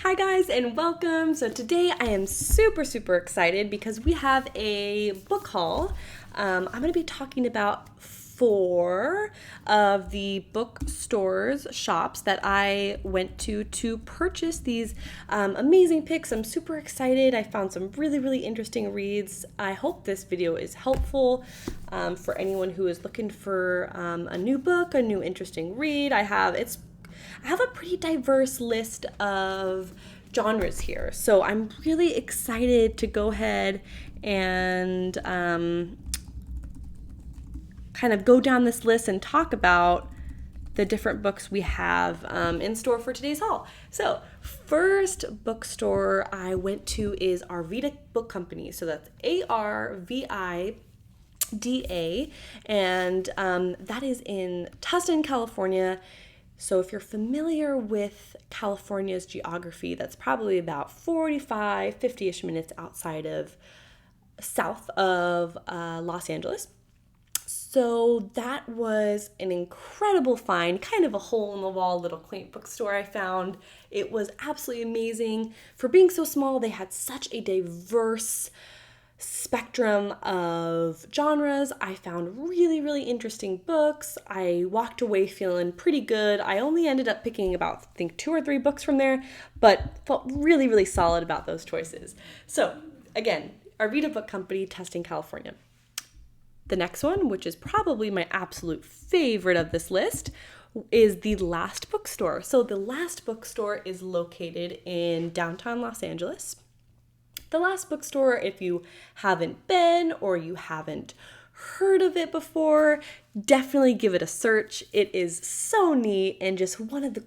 Hi guys and welcome. So today I am super excited because we have a book haul. I'm going to be talking about 4 of the bookstores, shops that I went to purchase these amazing picks. I'm super excited. I found some really interesting reads. I hope this video is helpful for anyone who is looking for a new book, a new interesting read. I have a pretty diverse list of genres here. So I'm really excited to go ahead and kind of go down this list and talk about the different books we have in store for today's haul. So first bookstore I went to is Arvida Book Company. So that's Arvida. And that is in Tustin, California. So if you're familiar with California's geography, that's probably about 45, 50-ish minutes south of Los Angeles. So that was an incredible find, kind of a hole-in-the-wall little quaint bookstore I found. It was absolutely amazing. For being so small, they had such a diverse spectrum of genres. I found really interesting books. I walked away feeling pretty good. I only ended up picking about, I think, 2 or 3 books from there, but felt really solid about those choices. So again, Arvida Book Company, Tustin, California. The next one, which is probably my absolute favorite of this list, is the Last Bookstore. So the Last Bookstore is located in downtown Los Angeles. The Last Bookstore, if you haven't been or you haven't heard of it before, definitely give it a search. It is so neat and just one of the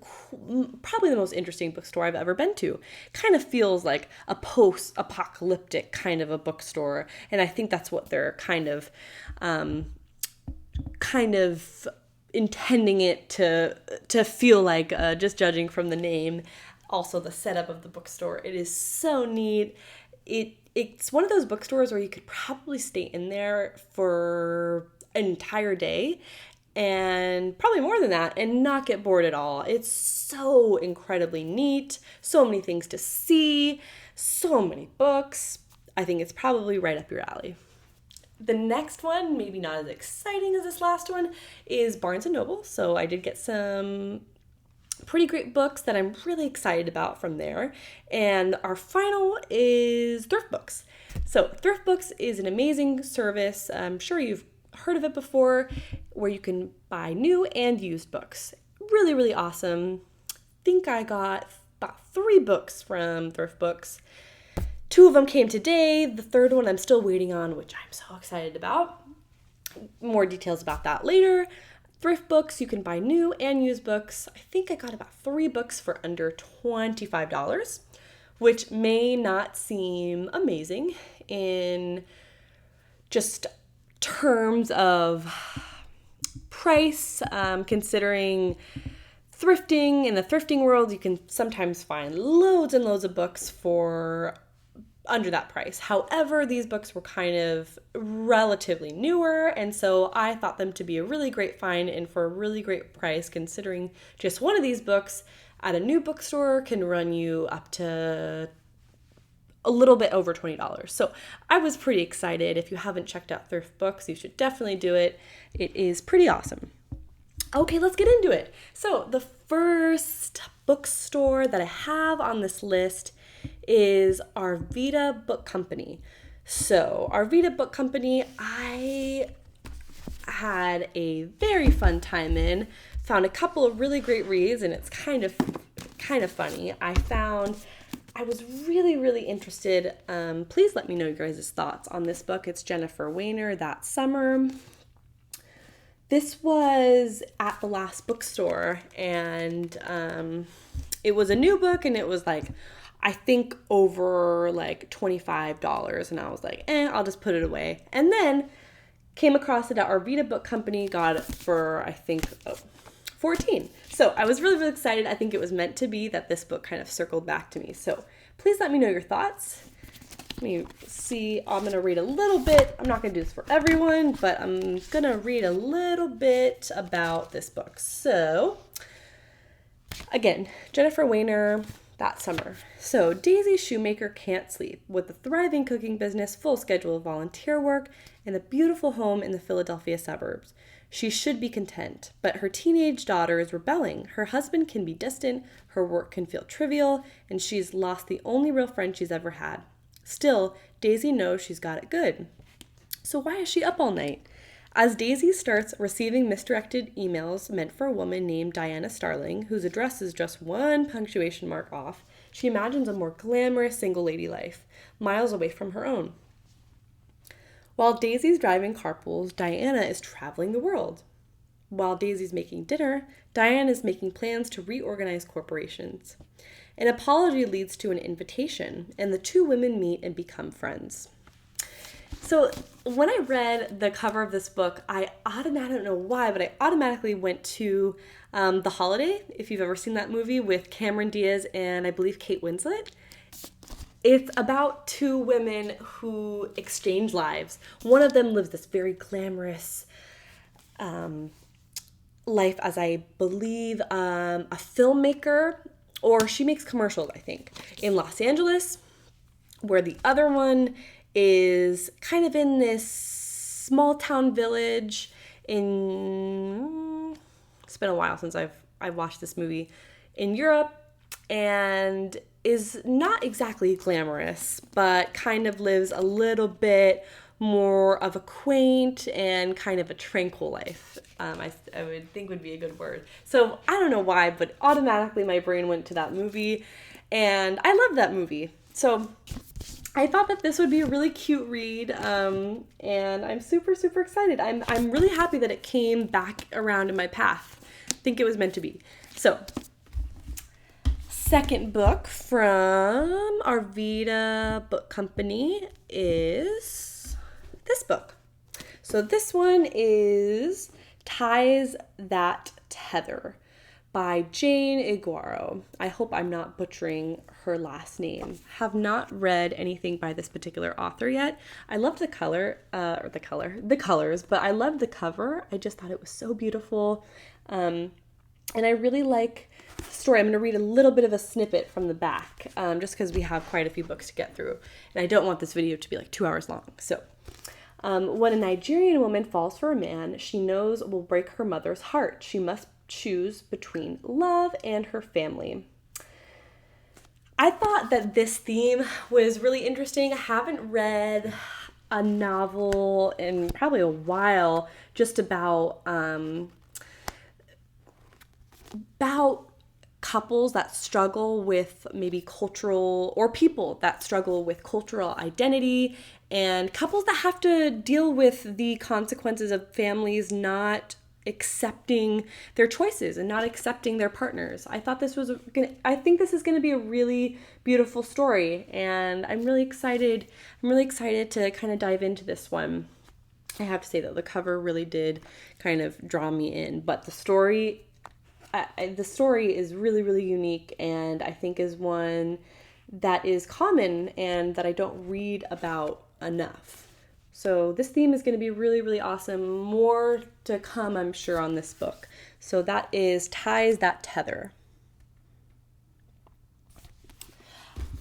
probably the most interesting bookstore I've ever been to. Kind of feels like a post-apocalyptic kind of a bookstore, and I think that's what they're kind of intending it to feel like, just judging from the name. Also the setup of the bookstore, it is so neat. It's one of those bookstores where you could probably stay in there for an entire day and probably more than that and not get bored at all. It's so incredibly neat, so many things to see, so many books. I think it's probably right up your alley. The next one, maybe not as exciting as this last one, is Barnes & Noble. So I did get some pretty great books that I'm really excited about from there. And our final is Thrift Books. So Thrift Books is an amazing service. I'm sure you've heard of it before, where you can buy new and used books. Really awesome. I think I got about 3 books from Thrift Books. 2 of them came today. The third one I'm still waiting on, which I'm so excited about. More details about that later. Thrift Books, you can buy new and used books. I think I got about 3 books for under $25, which may not seem amazing in just terms of price, considering thrifting. In the thrifting world, you can sometimes find loads and loads of books for under that price. However, these books were kind of relatively newer, and so I thought them to be a really great find and for a really great price, considering just one of these books at a new bookstore can run you up to a little bit over $20. So I was pretty excited. If you haven't checked out Thrift Books, you should definitely do it. It is pretty awesome. Okay, let's get into it. So the first bookstore that I have on this list is Arvida Book Company. So Arvida Book Company, I had a very fun time in. Found a couple of really great reads, and it's kind of funny. I was really interested. Please let me know your guys' thoughts on this book. It's Jennifer Weiner, That Summer. This was at the Last Bookstore, and it was a new book, and it was like, I think over like $25, and I was like, I'll just put it away. And then came across it at Arvida Book Company, got it for, I think, $14. So I was really excited. I think it was meant to be that this book kind of circled back to me. So please let me know your thoughts. Let me see. I'm going to read a little bit. I'm not going to do this for everyone, but I'm going to read a little bit about this book. So again, Jennifer Weiner, that summer. So Daisy Shoemaker can't sleep. With a thriving cooking business, full schedule of volunteer work, and a beautiful home in the Philadelphia suburbs. She should be content, but her teenage daughter is rebelling. Her husband can be distant, her work can feel trivial, and she's lost the only real friend she's ever had. Still, Daisy knows she's got it good. So why is she up all night? As Daisy starts receiving misdirected emails meant for a woman named Diana Starling, whose address is just one punctuation mark off, she imagines a more glamorous single lady life, miles away from her own. While Daisy's driving carpools, Diana is traveling the world. While Daisy's making dinner, Diana is making plans to reorganize corporations. An apology leads to an invitation, and the two women meet and become friends. So when I read the cover of this book, I don't know why, but I automatically went to The Holiday, if you've ever seen that movie with Cameron Diaz and I believe Kate Winslet. It's about two women who exchange lives. One of them lives this very glamorous life as, I believe, a filmmaker, or she makes commercials, I think, in Los Angeles, where the other one is kind of in this small town village in, it's been a while since I've watched this movie, in Europe, and is not exactly glamorous, but kind of lives a little bit more of a quaint and kind of a tranquil life. I would think would be a good word. So I don't know why, but automatically my brain went to that movie, and I love that movie. So I thought that this would be a really cute read, and I'm super, super excited. I'm really happy that it came back around in my path. I think it was meant to be. So, second book from Arvida Book Company is this book. So this one is Ties That Tether by Jane Iguaro. I hope I'm not butchering her last name. Have not read anything by this particular author yet. I loved the colors, but I loved the cover. I just thought it was so beautiful. And I really like the story. I'm going to read a little bit of a snippet from the back, just because we have quite a few books to get through. And I don't want this video to be like 2 hours long. So, when a Nigerian woman falls for a man she knows will break her mother's heart, she must choose between love and her family. I thought that this theme was really interesting. I haven't read a novel in probably a while just about couples that struggle with maybe cultural, or people that struggle with cultural identity, and couples that have to deal with the consequences of families not accepting their choices and not accepting their partners. I think this is going to be a really beautiful story, and I'm really excited to kind of dive into this one. I have to say that the cover really did kind of draw me in, but the story is really, really unique, and I think is one that is common and that I don't read about enough. So this theme is going to be really, really awesome. More to come, I'm sure, on this book. So that is Ties That Tether.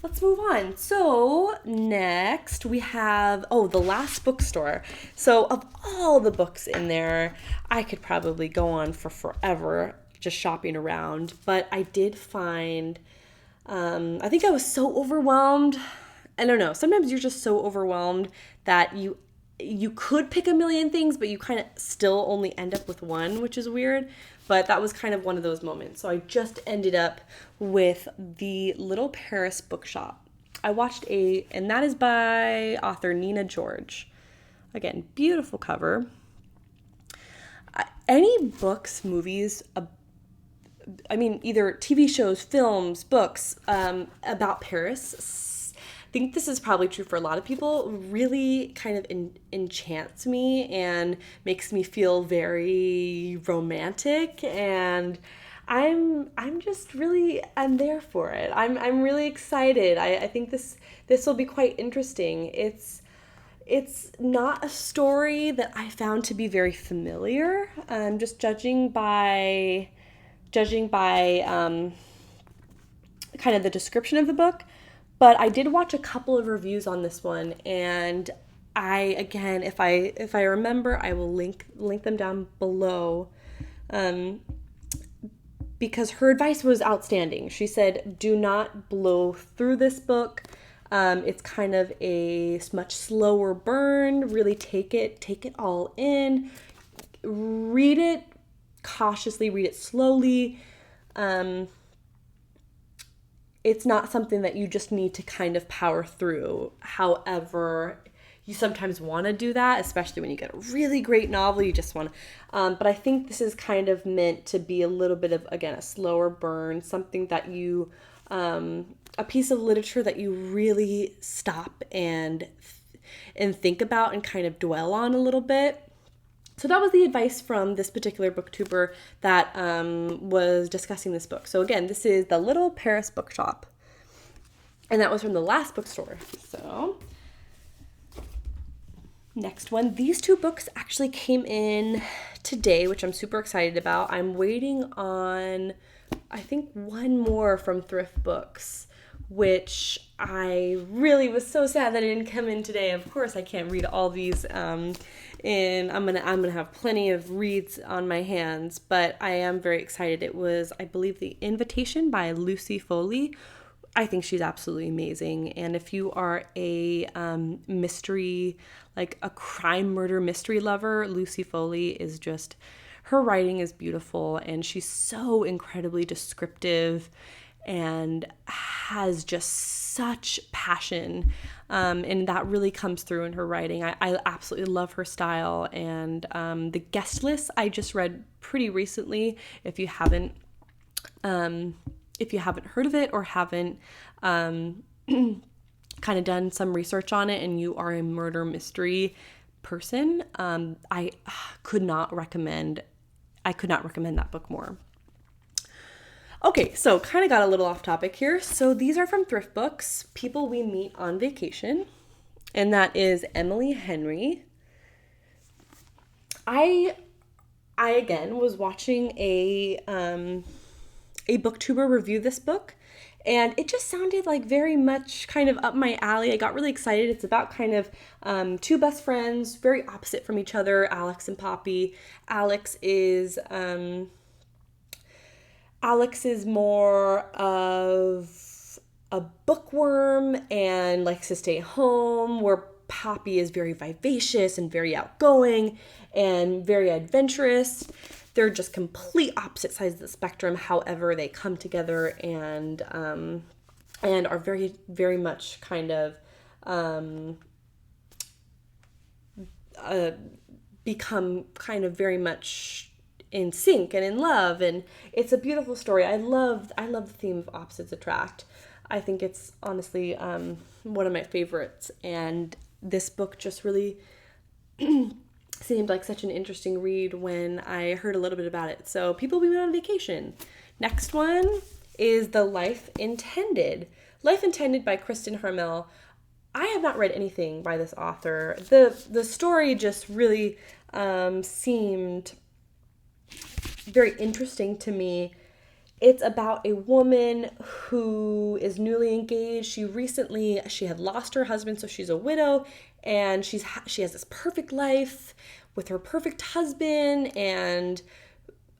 Let's move on. So next we have, the Last Bookstore. So of all the books in there, I could probably go on for forever just shopping around. But I did find, I think I was so overwhelmed. I don't know. Sometimes you're just so overwhelmed that you could pick a million things, but you kind of still only end up with one, which is weird. But that was kind of one of those moments. So I just ended up with the Little Paris Bookshop. I watched and that is by author Nina George. Again, beautiful cover. Any books, movies, either TV shows, films, books about Paris, I think this is probably true for a lot of people, really kind of enchants me and makes me feel very romantic, and I'm there for it. I'm really excited. I think this will be quite interesting. It's not a story that I found to be very familiar. Just judging by kind of the description of the book, but I did watch a couple of reviews on this one, and again, if I remember, I will link them down below, because her advice was outstanding. She said, do not blow through this book. It's kind of a much slower burn. Really take it all in. Read it cautiously, read it slowly. It's not something that you just need to kind of power through. However, you sometimes want to do that, especially when you get a really great novel. You just want to, but I think this is kind of meant to be a little bit of, again, a slower burn, something that you, a piece of literature that you really stop and think about and kind of dwell on a little bit. So that was the advice from this particular booktuber that was discussing this book. So again, this is The Little Paris Bookshop. And that was from the Last Bookstore. So next one. These two books actually came in today, which I'm super excited about. I'm waiting on, I think, one more from Thrift Books, which I really was so sad that it didn't come in today. Of course, I can't read all these, and I'm gonna have plenty of reads on my hands, but I am very excited. It was, I believe, The Invitation by Lucy Foley. I think she's absolutely amazing, and if you are a mystery, like a crime murder mystery lover, Lucy Foley is just, her writing is beautiful, and she's so incredibly descriptive and has just such passion, and that really comes through in her writing. I absolutely love her style, and The Guest List I just read pretty recently. If you haven't heard of it or haven't kind of done some research on it and you are a murder mystery person, I could not recommend that book more. Okay, so kind of got a little off topic here. So these are from Thrift Books, People We Meet on Vacation, and that is Emily Henry. I again was watching a booktuber review this book, and it just sounded like very much kind of up my alley. I got really excited. It's about kind of two best friends, very opposite from each other, Alex and Poppy. Alex is more of a bookworm and likes to stay home, where Poppy is very vivacious and very outgoing and very adventurous. They're just complete opposite sides of the spectrum. However, they come together and are very, very much kind of become kind of very much in sync and in love, and it's a beautiful story. I love the theme of opposites attract. I think it's honestly one of my favorites, and this book just really seemed like such an interesting read when I heard a little bit about it. So People We Went on Vacation. Next one is The Life Intended. Life Intended by Kristen Harmel. I have not read anything by this author. The story just really seemed very interesting to me. It's about a woman who is newly engaged. She had lost her husband, so she's a widow, and she has this perfect life with her perfect husband. And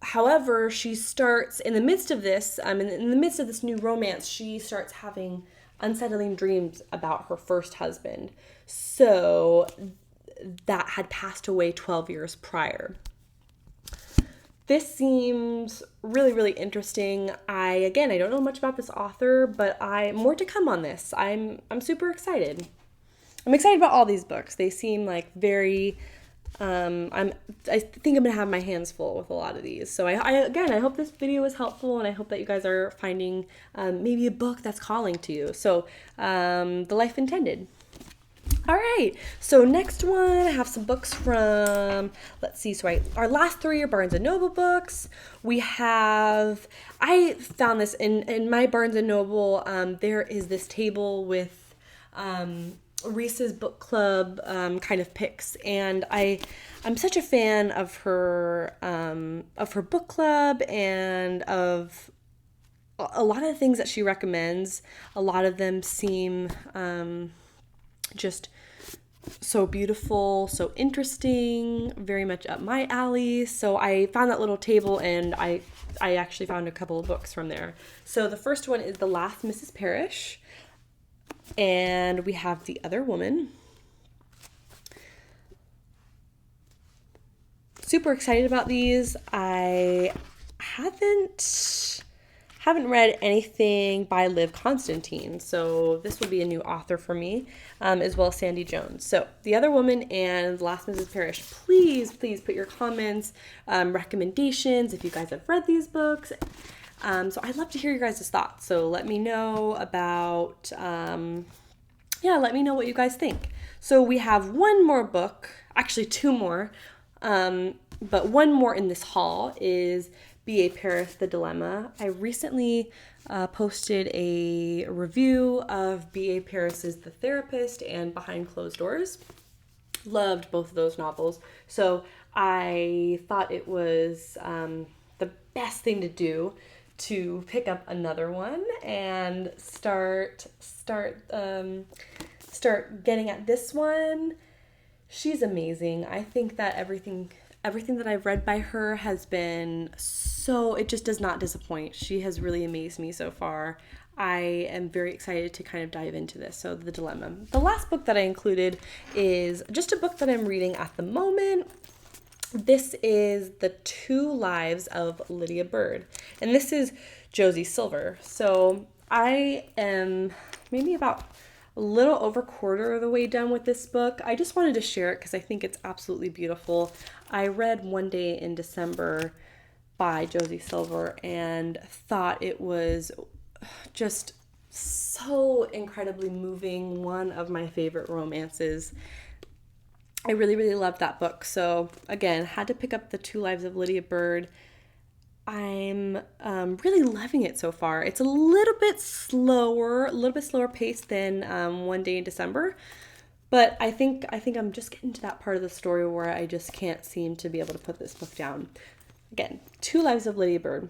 however, she starts in the midst of this, in the midst of this new romance, she starts having unsettling dreams about her first husband. So that had passed away 12 years prior. This seems really, really interesting. I don't know much about this author, but more to come on this. I'm super excited. I'm excited about all these books. They seem like very, I think I'm gonna have my hands full with a lot of these. So I hope this video was helpful, and I hope that you guys are finding maybe a book that's calling to you. So The Life Intended. All right, so next one, I have some books from, our last three are Barnes & Noble books. I found this in my Barnes & Noble, there is this table with Reese's Book Club kind of picks, and I'm such a fan of her book club and of a lot of the things that she recommends, a lot of them seem just so beautiful, so interesting, very much up my alley. So I found that little table, and I actually found a couple of books from there. So the first one is The Last Mrs. Parrish, and we have The Other Woman. Super excited about these. I haven't read anything by Liv Constantine, so this will be a new author for me, as well as Sandy Jones. So The Other Woman and Last Mrs. Parrish, please put your comments, recommendations if you guys have read these books. So I'd love to hear your guys' thoughts. So let me know about, let me know what you guys think. So we have one more book, actually two more, but one more in this haul is B.A. Paris, The Dilemma. I recently posted a review of B.A. Paris's The Therapist and Behind Closed Doors. Loved both of those novels. So I thought it was the best thing to do to pick up another one and start getting at this one. She's amazing. I think that everything that I've read by her has been it just does not disappoint. She has really amazed me so far. I am very excited to kind of dive into this. So The Dilemma. The last book that I included is just a book that I'm reading at the moment. This is The Two Lives of Lydia Bird, and this is Josie Silver. So I am maybe about a little over quarter of the way done with this book. I just wanted to share it because I think it's absolutely beautiful. I read One Day in December by Josie Silver and thought it was just so incredibly moving. One of my favorite romances. I really, really loved that book. So again, had to pick up The Two Lives of Lydia Bird. I'm really loving it so far. It's a little bit slower paced than One Day in December, but I think I'm just getting to that part of the story where I just can't seem to be able to put this book down. Again, Two Lives of Lydia Bird.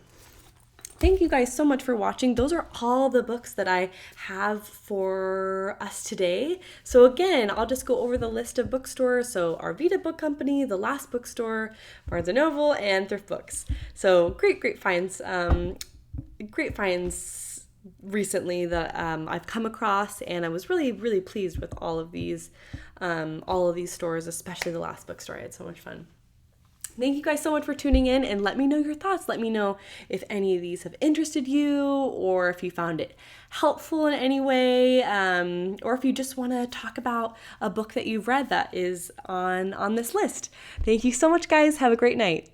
Thank you guys so much for watching. Those are all the books that I have for us today. So again, I'll just go over the list of bookstores. So Arvida Book Company, The Last Bookstore, Barnes & Noble, and Thrift Books. So great finds. Great finds recently that I've come across, and I was really, really pleased with all of these stores, especially The Last Bookstore. I had so much fun. Thank you guys so much for tuning in, and let me know your thoughts. Let me know if any of these have interested you, or if you found it helpful in any way, or if you just want to talk about a book that you've read that is on this list. Thank you so much, guys. Have a great night.